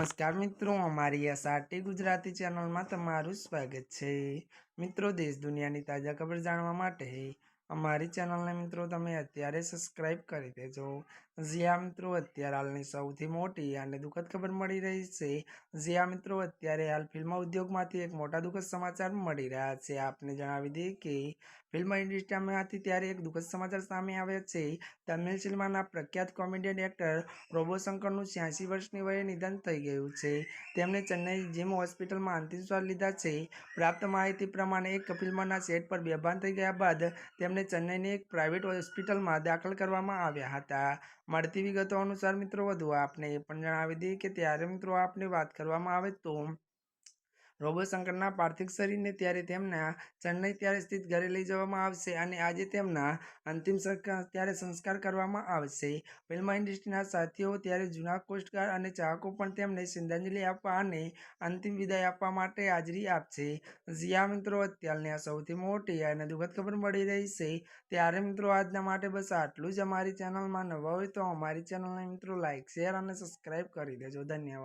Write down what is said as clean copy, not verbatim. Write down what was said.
નમસ્કાર મિત્રો, અમારી SRT ગુજરાતી ચેનલમાં તમારું સ્વાગત છે। મિત્રો, દેશ દુનિયાની તાજા ખબર જાણવા માટે અમારી ચેનલને મિત્રો તમે અત્યારે સબસ્ક્રાઇબ કરી દેજો। જ્યાં મિત્રો અત્યારે હાલની સૌથી મોટી અને દુઃખદ ખબર મળી રહી છે। જ્યાં મિત્રો અત્યારે હાલ ફિલ્મ ઉદ્યોગમાંથી એક મોટા દુઃખદ સમાચાર મળી રહ્યા છે। આપને જણાવી દઈએ કે ફિલ્મ ઇન્ડસ્ટ્રીમાંથી ત્યારે એક દુઃખદ સમાચાર સામે આવ્યા છે। તમિલ સિનેમાના પ્રખ્યાત કોમેડિયન એક્ટર રોબો શંકરનું 86 વર્ષની વયે નિધન થઈ ગયું છે। તેમણે ચેન્નઈ જીમ હોસ્પિટલમાં અંતિમ શ્વાસ લીધા છે। પ્રાપ્ત માહિતી પ્રમાણે એક ફિલ્મના સેટ પર બેભાન થઈ ગયા બાદ તેમને ચેન્નઈની એક પ્રાઇવેટ હોસ્પિટલમાં દાખલ કરવામાં આવ્યા હતા। મળતી વિગતો અનુસાર મિત્રો વધુ આપને એ પણ જણાવી દઈએ કે ત્યારે મિત્રો આપને વાત કરવામાં આવે તો રોબો શંકરના પાર્થિવ શરીરને ત્યારે તેમના ચેન્નઈ ત્યારે સ્થિત ઘરે લઈ જવામાં આવશે અને આજે તેમના અંતિમ સંસ્કાર કરવામાં આવશે। ફિલ્મ ઇન્ડસ્ટ્રીના સાથીઓ ત્યારે જૂના કોસ્ટગાર્ડ અને ચાહકો પણ તેમને શ્રદ્ધાંજલિ આપવા અને અંતિમ વિદાય આપવા માટે હાજરી આપશે। જ્યાં મિત્રો અત્યારની આ સૌથી મોટી અને દુઃખદ ખબર મળી રહી છે। ત્યારે મિત્રો આજના માટે બસ આટલું જ। અમારી ચેનલમાં નવા હોય તો અમારી ચેનલને મિત્રો લાઇક, શેર અને સબસ્ક્રાઇબ કરી દેજો। ધન્યવાદ।